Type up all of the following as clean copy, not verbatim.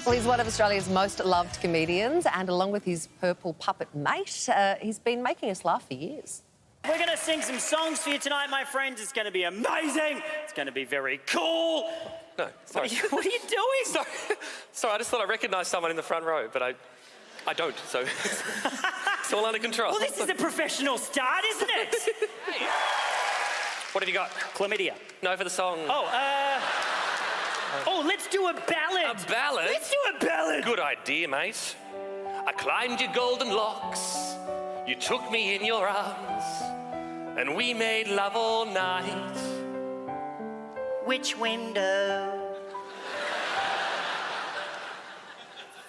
Well, he's one of Australia's most loved comedians, and along with his purple puppet mate, he's been making us laugh for years. We're going to sing some songs for you tonight, my friends. It's going to be amazing. It's going to be very cool. No, sorry. What are you doing? Sorry, I just thought I recognised someone in the front row, but I don't, so it's all under control. Well, this is a professional start, isn't it? Hey. What have you got? Chlamydia. No, for the song. Oh, let's do a ballad. A ballad? Let's do a ballad. Good idea, mate. I climbed your golden locks. You took me in your arms. And we made love all night. Which window?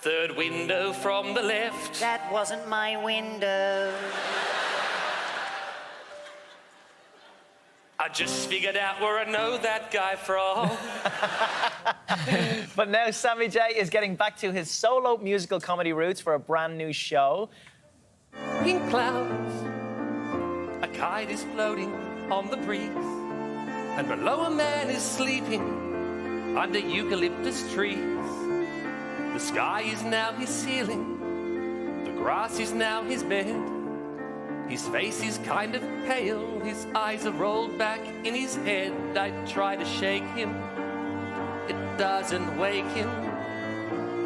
Third window from the left. That wasn't my window. I just figured out where I know that guy from. But now Sammy J is getting back to his solo musical comedy roots for a brand new show. In clouds, a kite is floating on the breeze, and below a man is sleeping under eucalyptus trees. The sky is now his ceiling, the grass is now his bed. His face is kind of pale, his eyes are rolled back in his head. I try to shake him, it doesn't wake him.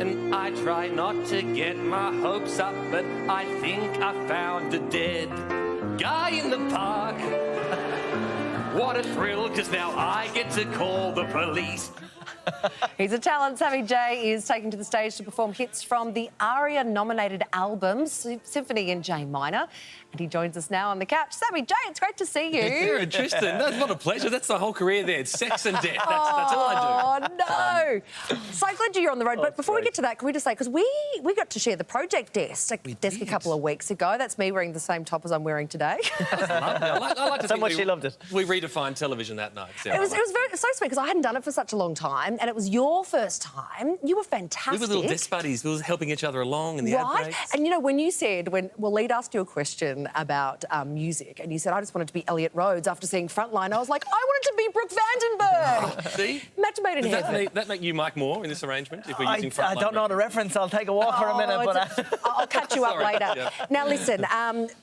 And I try not to get my hopes up, but I think I found a dead guy in the park. What a thrill, because now I get to call the police. He's a talent. Sammy J is taking to the stage to perform hits from the ARIA-nominated album Symphony in J minor, and he joins us now on the couch. Sammy J, it's great to see you. Karen, Tristan, that's not a pleasure. That's the whole career there. It's sex and death. That's all I do. Oh, no. So glad you're on the road. But before we get to that, can we just say, because we got to share the project desk a couple of weeks ago. That's me wearing the same top as I'm wearing today. I like to So think much she loved it. We redefined television that night. It was so sweet, because I hadn't done it for such a long time, and it was your first time. You were fantastic. We were little desk buddies. We were helping each other along in the ad breaks. And, you know, when you said, Lead asked you a question about music, and you said, I just wanted to be Elliot Rhodes after seeing Frontline, I was like, I wanted to be Brooke Vandenberg. See? Match made in heaven. That make you Mike Moore in this arrangement, if we're using Frontline? I don't know the reference. I'll take a walk for a minute. But I'll catch you up later. Yeah. Now, listen,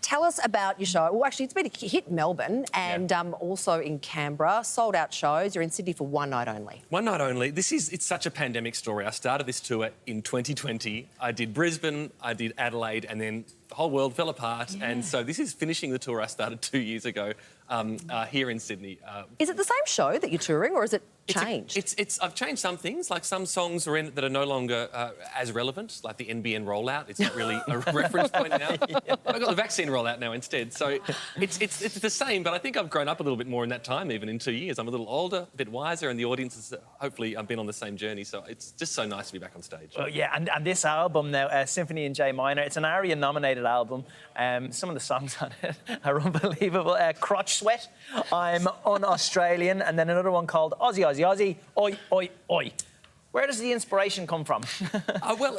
tell us about your show. Well, actually, it's been a hit in Melbourne and also in Canberra. Sold-out shows. You're in Sydney for one night only. One night only. It's such a pandemic story. I started this tour in 2020. I did Brisbane, I did Adelaide, and then the whole world fell apart. Yeah. And so this is finishing the tour I started 2 years ago here in Sydney. Is it the same show that you're touring, or is it changed? I've changed some things, like some songs are in it that are no longer as relevant, like the NBN rollout. It's not really a reference point now. I've got the vaccine rollout now instead. So it's the same, but I think I've grown up a little bit more in that time, even in 2 years. I'm a little older, a bit wiser, and the audience has hopefully been on the same journey. So it's just so nice to be back on stage. well, yeah, and this album now, Symphony in J minor, it's an ARIA-nominated album. Some of the songs on it are unbelievable. Crotch Sweat, I'm Un-Australian, and then another one called Aussie, Aussie, Aussie, Oi, Oi, Oi. Where does the inspiration come from? Well,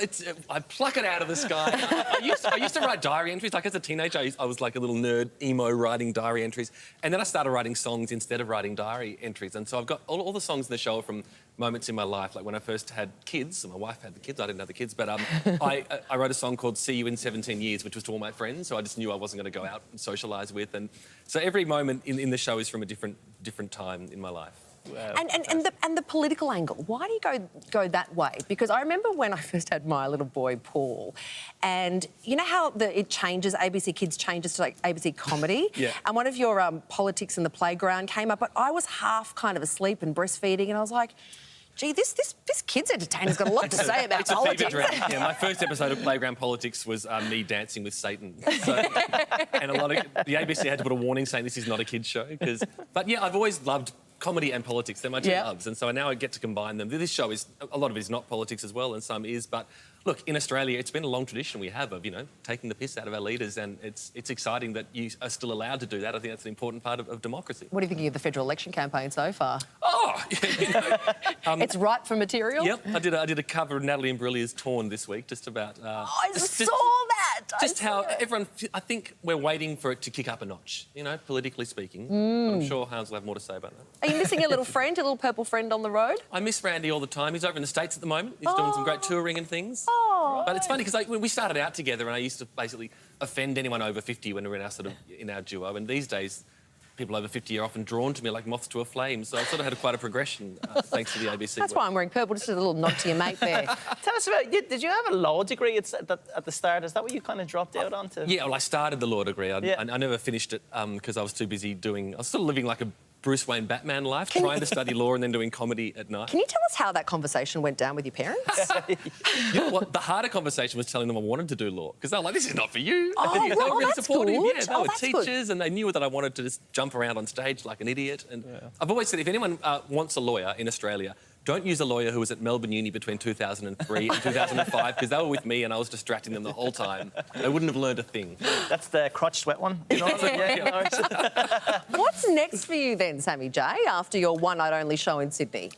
I pluck it out of the sky. I used to write diary entries. Like, as a teenager, I was like a little nerd, emo, writing diary entries. And then I started writing songs instead of writing diary entries. And so I've got all the songs in the show from moments in my life, like when I first had kids. My wife had the kids, I didn't have the kids. But I wrote a song called See You in 17 Years, which was to all my friends. So I just knew I wasn't going to go out and socialise with. And so every moment in the show is from a different time in my life. And the political angle, why do you go that way? Because I remember when I first had my little boy, Paul, and you know how it changes, ABC Kids changes to, like, ABC Comedy? Yeah. And one of your politics in the playground came up, but I was half kind of asleep and breastfeeding, and I was like, gee, this kid's entertainer's got a lot to say about politics. It's a fever dream. Yeah, my first episode of Playground Politics was me dancing with Satan. So, and the ABC had to put a warning saying this is not a kid's show. But yeah, I've always loved comedy and politics. They're my two loves, and so now I get to combine them. This show a lot of it is not politics as well, and some is, but look, in Australia, it's been a long tradition we have of, taking the piss out of our leaders, and it's exciting that you are still allowed to do that. I think that's an important part of democracy. What are you thinking of the federal election campaign so far? Oh, it's ripe for material? Yep, I did a cover of Natalie Imbruglia's Torn this week, just about... I saw that! just how everyone... I think we're waiting for it to kick up a notch, you know, politically speaking. But I'm sure Hans will have more to say about that. Are you missing your little friend, your little purple friend on the road? I miss Randy all the time. He's over in the States at the moment. He's doing some great touring and things. Oh. But it's funny because when we started out together and I used to basically offend anyone over 50 when we were in our duo, and these days people over 50 are often drawn to me like moths to a flame, so I've sort of had quite a progression thanks to the ABC. That's why I'm wearing purple, just a little nod to your mate there. Tell us about, did you have a law degree at the start? Is that what you kind of dropped out onto? Yeah, well, I started the law degree. I never finished it because I was too busy I was still living like a Bruce Wayne Batman life, trying to study law and then doing comedy at night. Can you tell us how that conversation went down with your parents? You know what? The harder conversation was telling them I wanted to do law because they were like, "This is not for you." Oh, they were really that's supportive. good. Yeah, they were teachers and they knew that I wanted to just jump around on stage like an idiot. And I've always said, if anyone wants a lawyer in Australia, don't use a lawyer who was at Melbourne Uni between 2003 and 2005 because they were with me and I was distracting them the whole time. They wouldn't have learned a thing. That's the crotch sweat one. You know what I mean? What's next for you then, Sammy J, after your one-night only show in Sydney?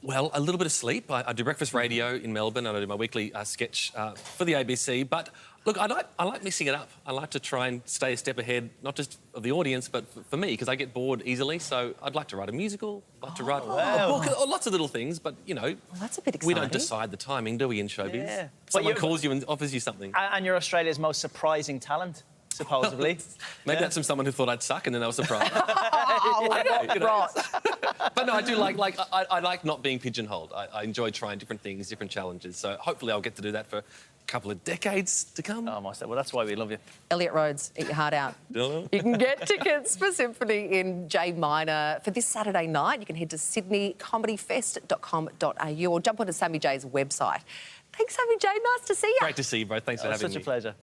Well, a little bit of sleep. I do breakfast radio in Melbourne and I do my weekly sketch for the ABC. But look, I like mixing it up. I like to try and stay a step ahead, not just of the audience, but for me, because I get bored easily. So I'd like to write a musical, I'd like to write a book, lots of little things. But, you know, Well, that's a bit exciting. we don't decide the timing, do we, in showbiz? Yeah. Someone calls you and offers you something. And you're Australia's most surprising talent, supposedly. Maybe that's from someone who thought I'd suck and then they were surprised. Right. But no, I do I like not being pigeonholed. I enjoy trying different things, different challenges. So hopefully I'll get to do that for a couple of decades to come. Oh, well, that's why we love you. Elliot Rhodes, eat your heart out. You can get tickets for Symphony in J minor for this Saturday night. You can head to sydneycomedyfest.com.au or jump onto Sammy J's website. Thanks, Sammy J. Nice to see you. Great to see you, bro. Thanks for having me. Such a pleasure.